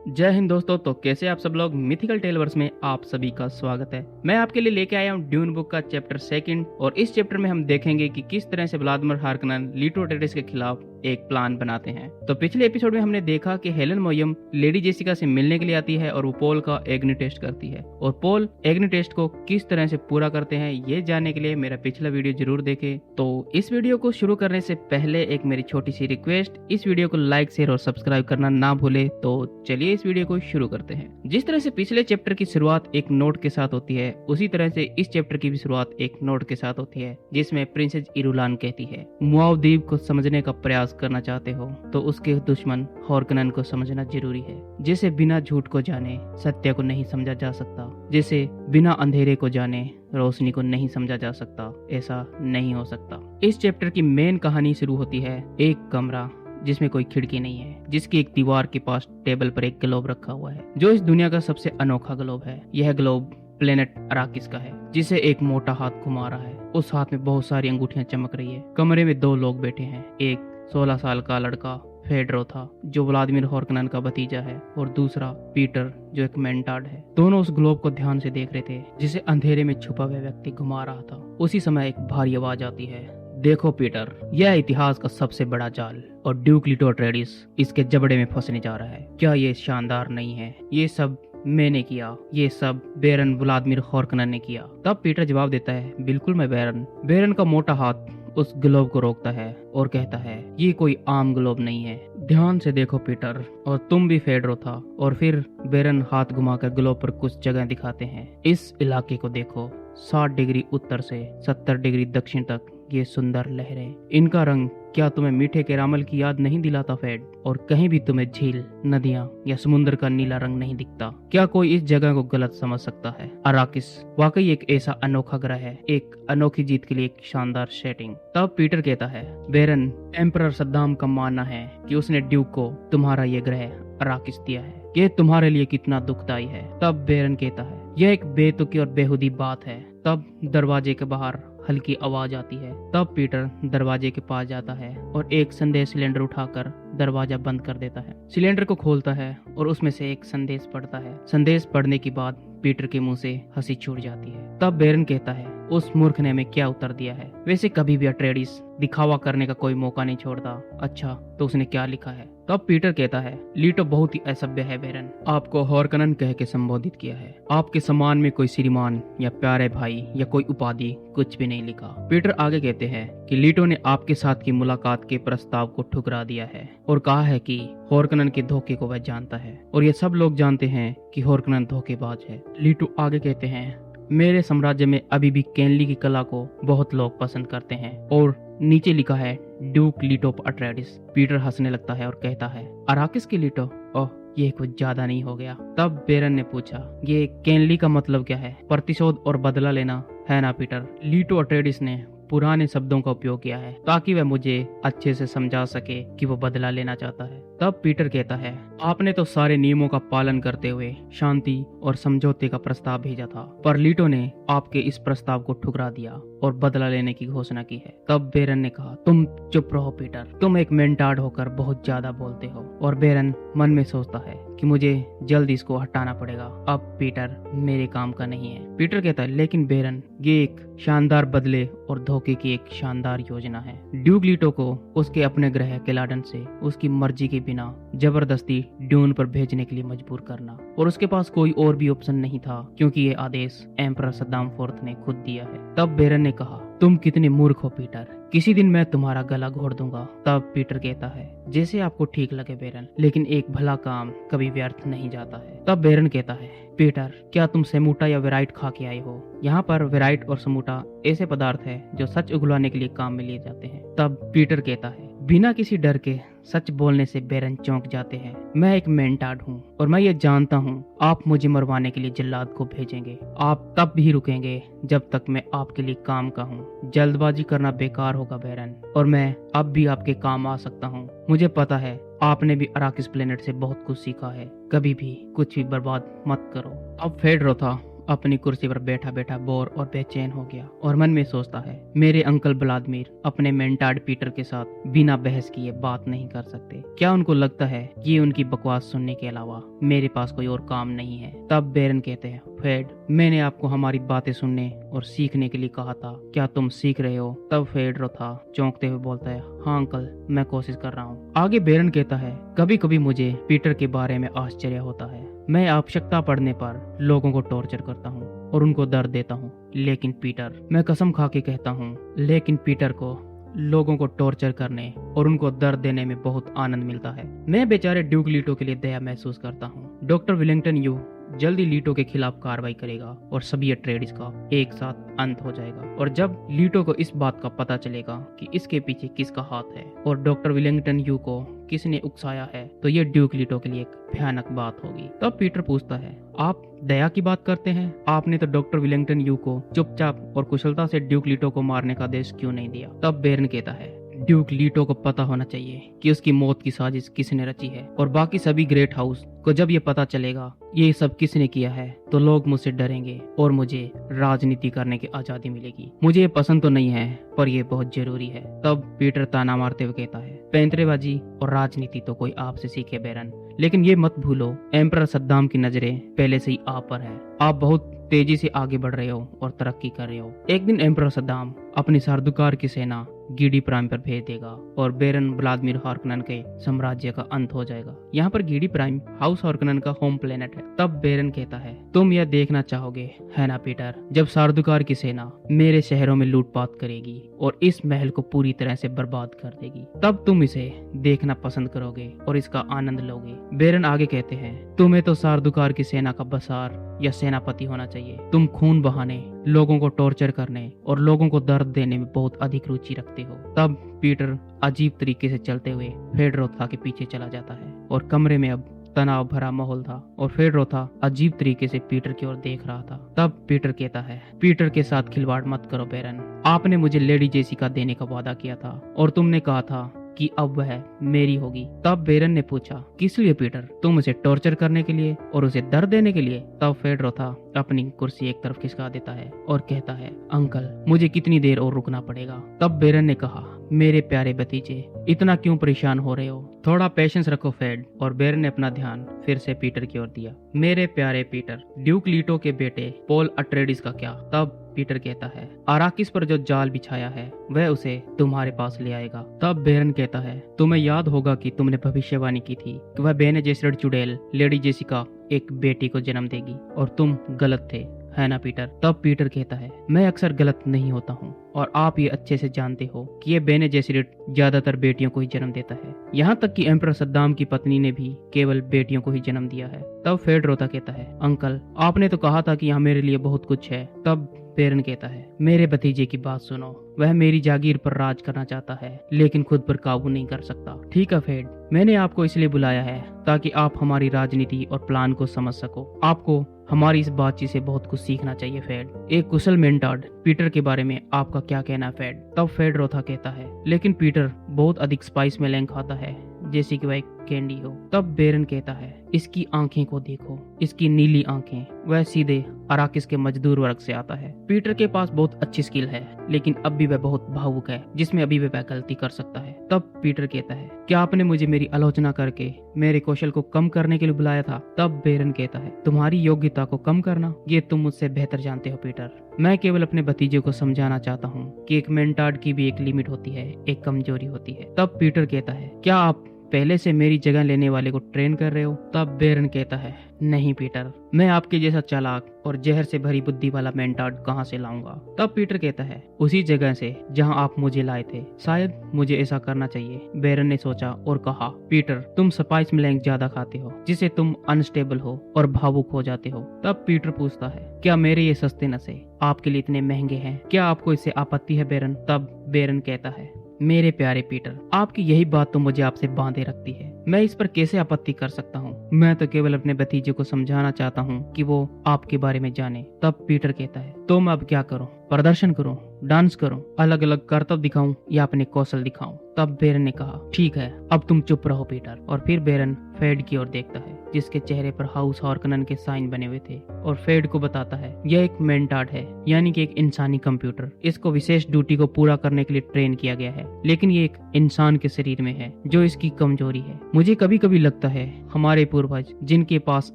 जय हिंद दोस्तों। तो कैसे आप सब लोग। मिथिकल टेलवर्स में आप सभी का स्वागत है। मैं आपके लिए लेके आया हूँ ड्यून बुक का चैप्टर 2 और इस चैप्टर में हम देखेंगे कि किस तरह से व्लादिमीर हार्कनन लीटो अट्रेइडेस के खिलाफ एक प्लान बनाते हैं। तो पिछले एपिसोड में हमने देखा कि हेलेन मोयम लेडी जेसिका से मिलने के लिए आती है और वो पोल का एग्नि टेस्ट करती है और पोल एग्नि टेस्ट को किस तरह से पूरा करते हैं ये जानने के लिए मेरा पिछला वीडियो जरूर देखें। तो इस वीडियो को शुरू करने से पहले एक मेरी छोटी सी रिक्वेस्ट, इस वीडियो को लाइक शेयर और सब्सक्राइब करना ना भूले। तो चलिए इस वीडियो को शुरू करते हैं। जिस तरह से पिछले चैप्टर की शुरुआत एक नोट के साथ होती है, उसी तरह से इस चैप्टर की भी शुरुआत एक नोट के साथ होती है जिसमें प्रिंसेस इरुलान कहती है, मुआवदीब को समझने का प्रयास करना चाहते हो तो उसके दुश्मन हार्कनन को समझना जरूरी है। जिसे बिना झूठ को जाने सत्य को नहीं समझा जा सकता, जिसे बिना अंधेरे को जाने रोशनी को नहीं समझा जा सकता, ऐसा नहीं हो सकता। इस चैप्टर की मेन कहानी शुरू होती है एक कमरा जिसमें कोई खिड़की नहीं है, जिसकी एक दीवार के पास टेबल पर एक ग्लोब रखा हुआ है जो इस दुनिया का सबसे अनोखा ग्लोब है। यह ग्लोब प्लेनेट अराकिस का है जिसे एक मोटा हाथ घुमा रहा है। उस हाथ में बहुत सारी अंगूठियां चमक रही है। कमरे में दो लोग बैठे हैं, एक 16 साल का लड़का फेडरो था जो व्लादिमीर हार्कनन का भतीजा है और दूसरा पीटर जो एक मेंटार्ड है। दोनों उस ग्लोब को ध्यान से देख रहे थे जिसे अंधेरे में छुपा हुआ व्यक्ति घुमा रहा था। उसी समय एक भारी आवाज आती है, देखो पीटर, यह इतिहास का सबसे बड़ा जाल और ड्यूक लीटो अट्रेइडेस इसके जबड़े में फंसने जा रहा है। क्या ये शानदार नहीं है? ये सब मैंने किया, ये सब बैरन व्लादिमीर हार्कनन ने किया। तब पीटर जवाब देता है, बिल्कुल मैं बैरन। बैरन का मोटा हाथ उस ग्लोब को रोकता है और कहता है, ये कोई आम ग्लोब नहीं है, ध्यान से देखो पीटर, और तुम भी फेडरो था। और फिर बैरन हाथ घुमाकर ग्लोब पर कुछ जगह दिखाते हैं। इस इलाके को देखो, 60 डिग्री उत्तर से 70 डिग्री दक्षिण तक ये सुंदर लहरें, इनका रंग क्या तुम्हें मीठे कैरामल की याद नहीं दिलाता फेड? और कहीं भी तुम्हें झील, नदियां या समुद्र का नीला रंग नहीं दिखता? क्या कोई इस जगह को गलत समझ सकता है? अराकिस वाकई एक ऐसा अनोखा ग्रह है, एक अनोखी जीत के लिए एक शानदार सेटिंग। तब पीटर कहता है, बैरन, एम्परर सद्दाम का मानना है कि उसने ड्यूक को तुम्हारा ये ग्रह अराकिस दिया है। ये तुम्हारे लिए कितना दुखदाई है। तब बैरन कहता है, यह एक बेतुकी और बेहुदी बात है। तब दरवाजे के बाहर हल्की आवाज आती है। तब पीटर दरवाजे के पास जाता है और एक संदेश सिलेंडर उठाकर दरवाजा बंद कर देता है। सिलेंडर को खोलता है और उसमें से एक संदेश पढ़ता है। संदेश पढ़ने के बाद पीटर के मुंह से हंसी छूट जाती है। तब बैरन कहता है, उस मूर्ख ने हमें क्या उत्तर दिया है? वैसे कभी भी अट्रेइडेस दिखावा करने का कोई मौका नहीं छोड़ता। अच्छा, तो उसने क्या लिखा है? तब पीटर कहता है, लीटो बहुत ही असभ्य है बैरन, आपको हार्कनन कह के संबोधित किया है। आपके सम्मान में कोई श्रीमान या प्यारे भाई या कोई उपाधि कुछ भी नहीं लिखा। पीटर आगे कहते हैं कि लीटो ने आपके साथ की मुलाकात के प्रस्ताव को ठुकरा दिया है और कहा है कि हार्कनन के धोखे को वह जानता है और ये सब लोग जानते हैं कि हार्कनन धोखेबाज है। लीटो आगे कहते हैं, मेरे साम्राज्य में अभी भी कैनली की कला को बहुत लोग पसंद करते हैं। और नीचे लिखा है ड्यूक लीटो अट्रेइडेस। पीटर हंसने लगता है और कहता है, अराकिस की लीटो? ओह, ये कुछ ज्यादा नहीं हो गया? तब बैरन ने पूछा, ये कैनली का मतलब क्या है? प्रतिशोध और बदला लेना है ना पीटर? लीटो अट्रेइडेस ने पुराने शब्दों का उपयोग किया है ताकि वह मुझे अच्छे से समझा सके कि वो बदला लेना चाहता है। तब पीटर कहता है, आपने तो सारे नियमों का पालन करते हुए शांति और समझौते का प्रस्ताव भेजा था, पर लीटो ने आपके इस प्रस्ताव को ठुकरा दिया और बदला लेने की घोषणा की है। तब बैरन ने कहा, तुम चुप रहो पीटर, तुम एक मेंटार्ड होकर बहुत ज्यादा बोलते हो। और बैरन मन में सोचता है कि मुझे जल्द इसको हटाना पड़ेगा, अब पीटर मेरे काम का नहीं है। पीटर कहता है, लेकिन बैरन, ये एक शानदार बदले और धोखे की एक शानदार योजना है। ड्यूक लीटो को उसके अपने ग्रह केलाडन से उसकी मर्जी के बिना जबरदस्ती ड्यून पर भेजने के लिए मजबूर करना, और उसके पास कोई और भी ऑप्शन नहीं था क्योंकि ये आदेश एम्परर सद्दाम फोर्थ ने खुद दिया है। तब बैरन ने कहा, तुम कितने मूर्ख हो पीटर, किसी दिन मैं तुम्हारा गला घोट दूंगा। तब पीटर कहता है, जैसे आपको ठीक लगे बैरन, लेकिन एक भला काम कभी व्यर्थ नहीं जाता है। तब बैरन कहता है, पीटर, क्या तुम सेमूटा या वेराइट खा के आए हो? यहाँ पर वेराइट और समूटा ऐसे पदार्थ है जो सच उगलाने के लिए काम में लिए जाते हैं। तब पीटर कहता है, बिना किसी डर के सच बोलने से बैरन चौंक जाते हैं। मैं एक मेंटार्ड हूँ और मैं ये जानता हूँ आप मुझे मरवाने के लिए जल्लाद को भेजेंगे। आप तब भी रुकेंगे जब तक मैं आपके लिए काम का हूँ। जल्दबाजी करना बेकार होगा बैरन, और मैं अब भी आपके काम आ सकता हूँ। मुझे पता है आपने भी अराकिस प्लेनेट से बहुत कुछ सीखा है। कभी भी कुछ भी बर्बाद मत करो। अब फेडरो था अपनी कुर्सी पर बैठा बैठा बोर और बेचैन हो गया और मन में सोचता है, मेरे अंकल व्लादिमीर अपने मेंटाड पीटर के साथ बिना बहस किए बात नहीं कर सकते। क्या उनको लगता है कि उनकी बकवास सुनने के अलावा मेरे पास कोई और काम नहीं है? तब बेरन कहते हैं, फेड, मैंने आपको हमारी बातें सुनने और सीखने के लिए कहा था, क्या तुम सीख रहे हो? तब फेडरो था चौंकते हुए बोलता है, हाँ अंकल, मैं कोशिश कर रहा हूँ। आगे बेरन कहता है, कभी कभी मुझे पीटर के बारे में आश्चर्य होता है। मैं आवश्यकता पड़ने पर लोगों को टॉर्चर करता हूँ और उनको दर्द देता हूँ, लेकिन पीटर, मैं कसम खा के कहता हूँ, लेकिन पीटर को लोगों को टॉर्चर करने और उनको दर्द देने में बहुत आनंद मिलता है। मैं बेचारे ड्यूक लीटो के लिए दया महसूस करता हूँ। डॉक्टर विलिंगटन यू जल्दी लीटो के खिलाफ कार्रवाई करेगा और सभी अट्रेडिस का एक साथ अंत हो जाएगा। और जब लीटो को इस बात का पता चलेगा कि इसके पीछे किसका हाथ है और डॉक्टर विलिंगटन यू को किसने उकसाया है, तो ये ड्यूक लीटो के लिए एक भयानक बात होगी। तब पीटर पूछता है, आप दया की बात करते हैं? आपने तो डॉक्टर विलिंगटन यू को चुपचाप और कुशलता से ड्यूक लीटो को मारने का आदेश क्यों नहीं दिया? तब बेरन कहता है, ड्यूक लीटो को पता होना चाहिए कि उसकी मौत की साजिश किसने रची है, और बाकी सभी ग्रेट हाउस को जब ये पता चलेगा ये सब किसने किया है, तो लोग मुझसे डरेंगे और मुझे राजनीति करने की आजादी मिलेगी। मुझे ये पसंद तो नहीं है, पर ये बहुत जरूरी है। तब पीटर ताना मारते हुए कहता है, पैंतरेबाजी और राजनीति तो कोई आपसे सीखे बेरन, लेकिन ये मत भूलो, एम्परर सद्दाम की नजरें पहले से ही आप पर है। आप बहुत तेजी से आगे बढ़ रहे हो और तरक्की कर रहे हो। एक दिन एम्परर सद्दाम अपनी सार्दुकार की सेना गीडी प्राइम पर भेज देगा और बेरन व्लादिमीर हार्कनन के साम्राज्य का अंत हो जाएगा। यहाँ पर गीडी प्राइम हाउस हार्कनन का होम प्लेनेट है। तब बेरन कहता है, तुम यह देखना चाहोगे है ना पीटर, जब सार्दुकार की सेना मेरे शहरों में लूटपाट करेगी और इस महल को पूरी तरह से बर्बाद कर देगी, तब तुम इसे देखना पसंद करोगे और इसका आनंद लोगे। बेरन आगे कहते हैं, तुम्हें तो सार्दुकार की सेना का बसार या सेनापति होना चाहिए। तुम खून बहाने, लोगों को टॉर्चर करने और लोगों को दर्द देने में बहुत अधिक रुचि रखते हो। तब पीटर अजीब तरीके से चलते हुए फेडरोथा के पीछे चला जाता है और कमरे में अब तनाव भरा माहौल था और फेडरोथा अजीब तरीके से पीटर की ओर देख रहा था। तब पीटर कहता है, पीटर के साथ खिलवाड़ मत करो बेरन, आपने मुझे लेडी जेसिका देने का वादा किया था और तुमने कहा था कि अब वह मेरी होगी। तब बेरन ने पूछा, किस लिए पीटर? तुम उसे टॉर्चर करने के लिए और उसे दर्द देने के लिए? तब फेडरोथा अपनी कुर्सी एक तरफ खिसका देता है और कहता है, अंकल, मुझे कितनी देर और रुकना पड़ेगा? तब बेरन ने कहा, मेरे प्यारे भतीजे, इतना क्यों परेशान हो रहे हो? थोड़ा पेशेंस रखो फेड। और बेरन ने अपना ध्यान फिर से पीटर की ओर दिया। मेरे प्यारे पीटर, ड्यूक लीटो के बेटे पॉल अट्रेडिस का क्या? तब पीटर कहता है, अराकिस पर जो जाल बिछाया है वह उसे तुम्हारे पास ले आएगा। तब बेरन कहता है, तुम्हें याद होगा कि तुमने भविष्यवाणी की थी कि वह बेने जेसरेट चुड़ैल लेडी जेसिका एक बेटी को जन्म देगी और तुम गलत थे, है ना पीटर? तब पीटर कहता है, मैं अक्सर गलत नहीं होता हूँ और आप ये अच्छे से जानते हो कि ये बेने जेसरेट ज्यादातर बेटियों को ही जन्म देता है। यहाँ तक कि एम्परर सद्दाम की पत्नी ने भी केवल बेटियों को ही जन्म दिया है। तब फेडरोथा कहता है, अंकल, आपने तो कहा था कि यहाँ मेरे लिए बहुत कुछ है। तब बेरन कहता है, मेरे भतीजे की बात सुनो, वह मेरी जागीर पर राज करना चाहता है लेकिन खुद पर काबू नहीं कर सकता। ठीक है फेड, मैंने आपको इसलिए बुलाया है ताकि आप हमारी राजनीति और प्लान को समझ सको। आपको हमारी इस बातचीत से बहुत कुछ सीखना चाहिए फेड। एक कुशल मेंटाड पीटर के बारे में आपका क्या कहना है फेड? तब फेडरोथा कहता है, लेकिन पीटर बहुत अधिक स्पाइस में लैंग खाता है, जैसे कि वह एक कैंडी हो। तब बेरन कहता है, इसकी आंखें को देखो, इसकी नीली आंखें, वह सीधे अराकिस के मजदूर वर्ग से आता है। पीटर के पास बहुत अच्छी स्किल है लेकिन अब भी वह बहुत भावुक है, जिसमें अभी वह गलती कर सकता है। तब पीटर कहता है, क्या आपने मुझे मेरी आलोचना करके मेरे कौशल को कम करने के लिए बुलाया था? तब बेरन कहता है, तुम्हारी योग्यता को कम करना, ये तुम मुझसे बेहतर जानते हो पीटर। मैं केवल अपने भतीजे को समझाना चाहता हूँ कि एक मेंटाड की भी एक लिमिट होती है, एक कमजोरी होती है। तब पीटर कहता है, क्या आप पहले से मेरी जगह लेने वाले को ट्रेन कर रहे हो? तब बेरन कहता है, नहीं पीटर, मैं आपके जैसा चालाक और जहर से भरी बुद्धि वाला मेंटाड कहाँ से लाऊंगा? तब पीटर कहता है, उसी जगह से जहाँ आप मुझे लाए थे, शायद मुझे ऐसा करना चाहिए। बेरन ने सोचा और कहा, पीटर, तुम स्पाइस मिलेंग ज्यादा खाते हो, जिससे तुम अनस्टेबल हो और भावुक हो जाते हो। तब पीटर पूछता है, क्या मेरे ये सस्ते नशे आपके लिए इतने महंगे हैं? क्या आपको इससे आपत्ति है बेरन? तब बेरन कहता है, मेरे प्यारे पीटर, आपकी यही बात तो मुझे आपसे बांधे रखती है। मैं इस पर कैसे आपत्ति कर सकता हूँ? मैं तो केवल अपने भतीजे को समझाना चाहता हूँ कि वो आपके बारे में जाने। तब पीटर कहता है, तो मैं अब क्या करूँ? प्रदर्शन करूँ, डांस करूँ, अलग अलग करतब दिखाऊं या अपने कौशल दिखाऊं? तब बेरन ने कहा, ठीक है, अब तुम चुप रहो पीटर। और फिर बेरन फेड की ओर देखता है जिसके चेहरे पर हाउस हार्कनन के साइन बने हुए थे और फेड को बताता है, यह एक मेंटाड है, यानी कि एक इंसानी कंप्यूटर। इसको विशेष ड्यूटी को पूरा करने के लिए ट्रेन किया गया है, लेकिन ये एक इंसान के शरीर में है जो इसकी कमजोरी है। मुझे कभी कभी लगता है हमारे पूर्वज जिनके पास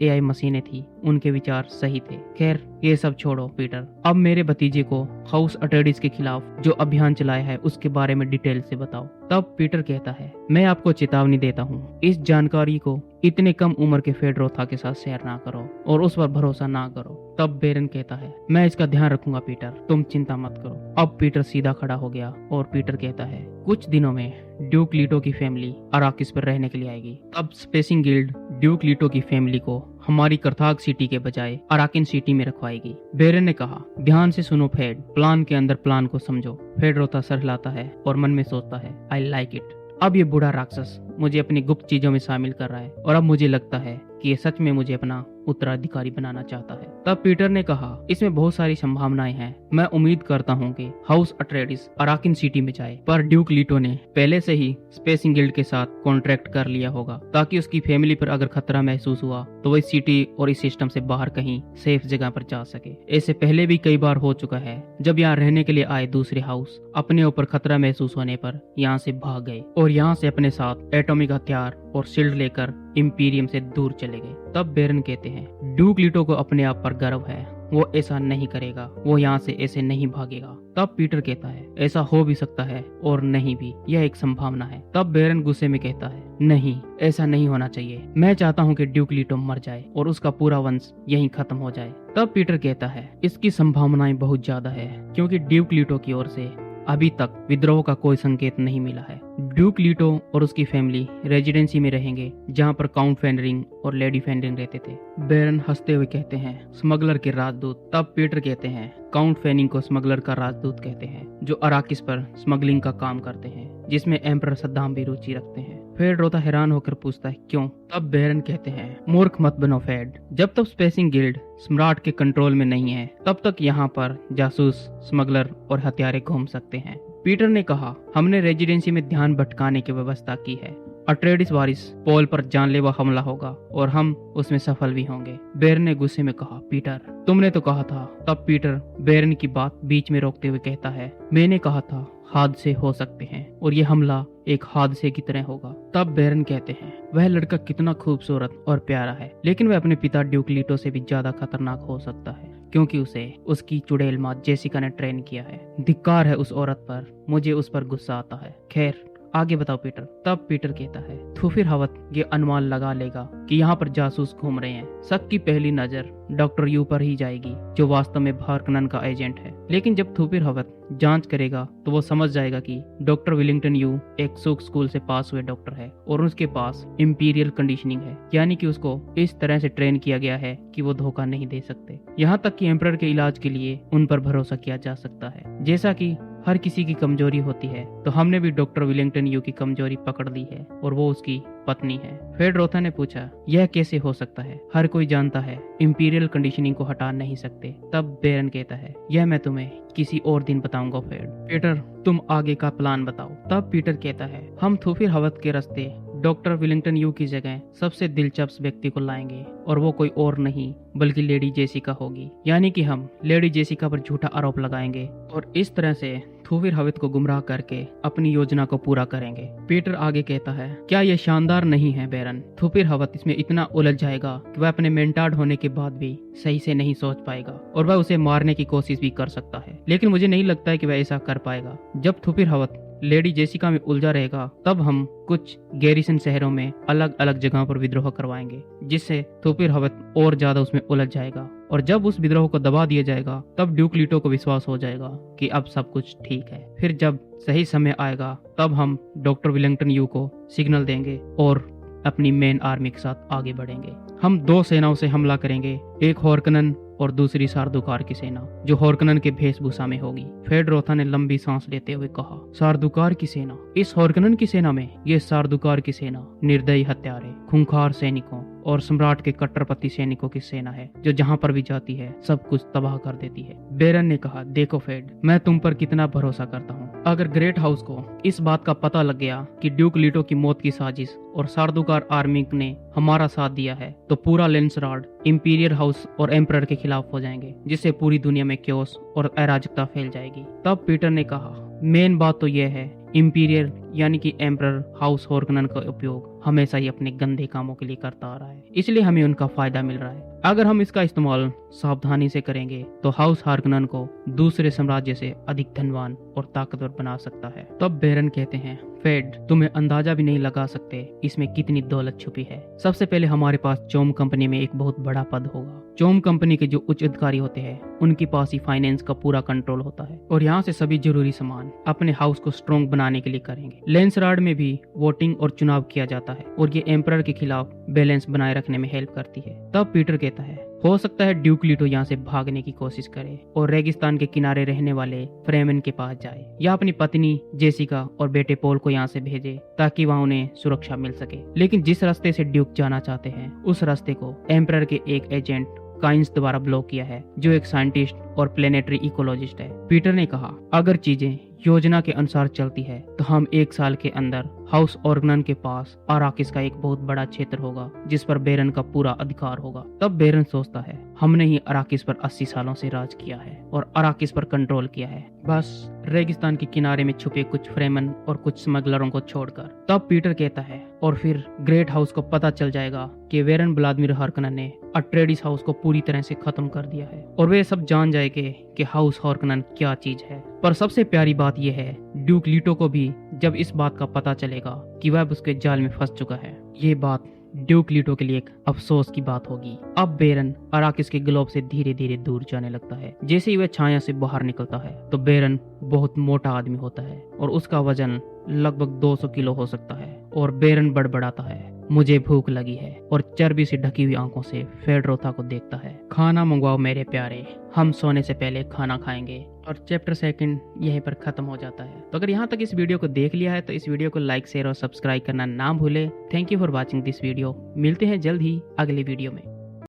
एआई मशीनें थी उनके विचार सही थे। खैर ये सब छोड़ो पीटर, अब मेरे भतीजे को हाउस अटेडिस के खिलाफ जो अभियान चलाया है उसके बारे में डिटेल से बताओ। तब पीटर कहता है, मैं आपको चेतावनी देता हूँ, इस जानकारी को इतने कम उम्र के फेडरोथा के साथ शेयर ना करो और उस पर भरोसा ना करो। तब बेरन कहता है, मैं इसका ध्यान रखूंगा पीटर, तुम चिंता मत करो। अब पीटर सीधा खड़ा हो गया और पीटर कहता है, कुछ दिनों में ड्यूक लीटो की फैमिली अराकिस पर रहने के लिए आएगी। तब स्पेसिंग गिल्ड ड्यूक लीटो की फैमिली को हमारी करथाग सिटी के बजाय अराकिन सिटी में रखवाएगी। बेरन ने कहा, ध्यान से सुनो फेड, प्लान के अंदर प्लान को समझो। फेड रोता सर हिलाता है और मन में सोचता है, आई लाइक इट। अब ये बूढ़ा राक्षस मुझे अपनी गुप्त चीजों में शामिल कर रहा है और अब मुझे लगता है कि ये सच में मुझे अपना उत्तराधिकारी बनाना चाहता है। तब पीटर ने कहा, इसमें बहुत सारी संभावनाएं हैं। मैं उम्मीद करता हूं कि हाउस अट्रेडिस अराकिन सिटी में जाए, पर ड्यूक लीटो ने पहले से ही स्पेसिंग गिल्ड के साथ कॉन्ट्रैक्ट कर लिया होगा ताकि उसकी फैमिली पर अगर खतरा महसूस हुआ तो वह सिटी और इस सिस्टम से बाहर कहीं सेफ जगह पर जा सके। ऐसे पहले भी कई बार हो चुका है जब यहाँ रहने के लिए आए दूसरे हाउस अपने ऊपर खतरा महसूस होने पर यहाँ से भाग गए और यहाँ से अपने साथ एटॉमिक हथियार और शील्ड लेकर इंपीरियम से दूर चले गए। तब बेरन कहते हैं, ड्यूक लीटो को अपने आप पर गर्व है, वो ऐसा नहीं करेगा, वो यहाँ से ऐसे नहीं भागेगा। तब पीटर कहता है, ऐसा हो भी सकता है और नहीं भी, यह एक संभावना है। तब बेरन गुस्से में कहता है, नहीं, ऐसा नहीं होना चाहिए। मैं चाहता हूँ कि ड्यूक लीटो मर जाए और उसका पूरा वंश यहीं खत्म हो जाए। तब पीटर कहता है, इसकी संभावनाएं बहुत ज्यादा है क्योंकि ड्यूक लीटो की ओर से अभी तक विद्रोह का कोई संकेत नहीं मिला है। ड्यूक लीटो और उसकी फैमिली रेजिडेंसी में रहेंगे जहां पर काउंट फेंडरिंग और लेडी फेंडरिंग रहते थे। बेरन हंसते हुए कहते हैं, स्मगलर के राजदूत। तब पीटर कहते हैं, काउंट फेनिंग को स्मगलर का राजदूत कहते हैं जो अराकिस पर स्मगलिंग का काम करते हैं, जिसमें एम्परर सद्दाम भी रुचि रखते हैं। फेड रोता हैरान होकर पूछता है, क्यों? तब बेरन कहते हैं, मूर्ख मत बनो फेड, जब तक स्पेसिंग गिल्ड सम्राट के कंट्रोल में नहीं है तब तक यहाँ पर जासूस, स्मगलर और हथियारे घूम सकते हैं। पीटर ने कहा, हमने रेजिडेंसी में ध्यान भटकाने की व्यवस्था की है। अट्रेडिस वारिस पॉल पर जानलेवा हमला होगा और हम उसमें सफल भी होंगे। बेरन ने गुस्से में कहा, पीटर तुमने तो कहा था। तब पीटर बेरन की बात बीच में रोकते हुए कहता है, मैंने कहा था हादसे हो सकते हैं और ये हमला एक हादसे की तरह होगा। तब बेरन कहते हैं, वह लड़का कितना खूबसूरत और प्यारा है, लेकिन वह अपने पिता ड्यूक लीटो से भी ज्यादा खतरनाक हो सकता है क्योंकि उसे उसकी चुड़ैल माँ जेसिका ने ट्रेन किया है। धिक्कार है उस औरत पर, मुझे उस पर गुस्सा आता है। खैर आगे बताओ पीटर। तब पीटर कहता है, थूफिर हवत ये अनुमान लगा लेगा कि यहाँ पर जासूस घूम रहे हैं। शक की पहली नजर डॉक्टर यू पर ही जाएगी जो वास्तव में भारकनन का एजेंट है, लेकिन जब थूफिर हवत जांच करेगा तो वो समझ जाएगा कि डॉक्टर विलिंगटन यू एक सूक स्कूल से पास हुए डॉक्टर है और उसके पास इंपीरियल कंडीशनिंग है, यानी कि उसको इस तरह से ट्रेन किया गया है कि वो धोखा नहीं दे सकते। यहाँ तक कि एम्परर के इलाज के लिए उन पर भरोसा किया जा सकता है। जैसा कि हर किसी की कमजोरी होती है तो हमने भी डॉक्टर विलिंगटन यू की कमजोरी पकड़ ली है और वो उसकी पत्नी है। फेड रोथा ने पूछा, यह कैसे हो सकता है? हर कोई जानता है इंपीरियल कंडीशनिंग को हटा नहीं सकते। तब बेरन कहता है, यह मैं तुम्हें किसी और दिन बताऊंगा फेड। पीटर तुम आगे का प्लान बताओ। तब पीटर कहता है, हम थूफिर हवत के रास्ते डॉक्टर विलिंगटन यू की जगह सबसे दिलचस्प व्यक्ति को लाएंगे और वो कोई और नहीं बल्कि लेडी जेसिका होगी, यानी कि हम लेडी जेसिका पर झूठा आरोप लगाएंगे और इस तरह से थूफिर हवत को गुमराह करके अपनी योजना को पूरा करेंगे। पीटर आगे कहता है, क्या यह शानदार नहीं है बेरन? थूफिर हवत इसमें इतना उलझ जाएगा कि वह अपने मेंटार्ड होने के बाद भी सही से नहीं सोच पाएगा और वह उसे मारने की कोशिश भी कर सकता है, लेकिन मुझे नहीं लगता है कि वह ऐसा कर पाएगा। जब थूफिर हवत लेडी जेसिका में उलझा रहेगा तब हम कुछ गैरिसन शहरों में अलग अलग जगहों पर विद्रोह करवाएंगे, जिससे थूफिर हवत और ज्यादा उसमें उलझ जाएगा और जब उस विद्रोह को दबा दिया जाएगा तब ड्यूक लीटो को विश्वास हो जाएगा कि अब सब कुछ ठीक है। फिर जब सही समय आएगा तब हम डॉक्टर विलिंगटन यू को सिग्नल देंगे और अपनी मेन आर्मी के साथ आगे बढ़ेंगे। हम दो सेनाओं से हमला करेंगे, एक हॉर्कनन और दूसरी सार्दुकार की सेना जो हॉर्कनन के वेशभूषा में होगी। फेडरोथा ने लंबी सांस लेते हुए कहा, सार्दुकार की सेना? इस हॉर्कनन की सेना में? ये सार्दुकार की सेना निर्दयी हत्यारे, खूंखार सैनिकों और सम्राट के कट्टरपंथी सैनिकों की सेना है जो जहां पर भी जाती है सब कुछ तबाह कर देती है। बेरन ने कहा, देखो फेड, मैं तुम पर कितना भरोसा करता हूँ। अगर ग्रेट हाउस को इस बात का पता लग गया कि ड्यूक लीटो की मौत की साजिश और सार्दुकार आर्मी ने हमारा साथ दिया है तो पूरा लेंसराड इंपीरियल हाउस और एम्परर के खिलाफ हो जाएंगे, जिससे पूरी दुनिया में क्योस और अराजकता फैल जाएगी। तब पीटर ने कहा, मेन बात तो यह है, इंपीरियल यानी कि एम्परर हाउस हॉर्कनन का उपयोग हमेशा ही अपने गंदे कामों के लिए करता आ रहा है, इसलिए हमें उनका फायदा मिल रहा है। अगर हम इसका इस्तेमाल सावधानी से करेंगे तो हाउस हार्कनन को दूसरे साम्राज्य से अधिक धनवान और ताकतवर बना सकता है। तब बेरन कहते हैं, फेड, तुम्हें अंदाजा भी नहीं लगा सकते इसमें कितनी दौलत छुपी है। सबसे पहले हमारे पास चोम कंपनी में एक बहुत बड़ा पद होगा। चोम कंपनी के जो उच्च अधिकारी होते हैं उनके पास ही फाइनेंस का पूरा कंट्रोल होता है और यहाँ से सभी जरूरी सामान अपने हाउस को स्ट्रॉन्ग बनाने के लिए करेंगे। लेंसराड में भी वोटिंग और चुनाव किया जाता है और ये एम्परर के खिलाफ बैलेंस बनाए रखने में हेल्प करती है। तब पीटर कहता है, हो सकता है ड्यूक लीटो यहाँ से भागने की कोशिश करे और रेगिस्तान के किनारे रहने वाले फ्रेमन के पास जाए या अपनी पत्नी जेसिका और बेटे पोल को यहाँ से भेजे ताकि वहाँ उन्हें सुरक्षा मिल सके। लेकिन जिस रास्ते से ड्यूक जाना चाहते हैं उस रास्ते को एम्परर के एक एजेंट काइंस द्वारा ब्लॉक किया है जो एक साइंटिस्ट और प्लेनेटरी इकोलॉजिस्ट है। पीटर ने कहा, अगर चीजें योजना के अनुसार चलती है तो हम 1 साल के अंदर हाउस ऑर्गनन के पास अराकिस का एक बहुत बड़ा क्षेत्र होगा जिस पर बेरन का पूरा अधिकार होगा। तब बेरन सोचता है, हमने ही अराकिस पर 80 सालों से राज किया है और अराकिस पर कंट्रोल किया है, बस रेगिस्तान के किनारे में छुपे कुछ फ्रेमन और कुछ स्मगलरों को छोड़कर। तब पीटर कहता है, और फिर ग्रेट हाउस को पता चल जाएगा कि वेरन व्लादिमीर हार्कनन ने अट्रेडिस हाउस को पूरी तरह से खत्म कर दिया है और वे सब जान जाएंगे कि हाउस हार्कनन क्या चीज है। पर सबसे प्यारी बात यह है, ड्यूक लीटो को भी जब इस बात का पता चलेगा कि वह उसके जाल में फंस चुका है, ये बात ड्यूक लीटो के लिए एक अफसोस की बात होगी। अब बेरन अराकिस के ग्लोब से धीरे धीरे दूर जाने लगता है। जैसे ही वह छाया से बाहर निकलता है तो बेरन बहुत मोटा आदमी होता है और उसका वजन लगभग 200 किलो हो सकता है और बेरन बड़बड़ाता है, मुझे भूख लगी है, और चर्बी से ढकी हुई आंखों से फेडरोथा को देखता है। खाना मंगवाओ मेरे प्यारे, हम सोने से पहले खाना खाएंगे। और चैप्टर 2 यहीं पर खत्म हो जाता है। तो अगर यहाँ तक इस वीडियो को देख लिया है तो इस वीडियो को लाइक, शेयर और सब्सक्राइब करना ना भूले। Thank you for watching this video. मिलते हैं जल्द ही अगले वीडियो में।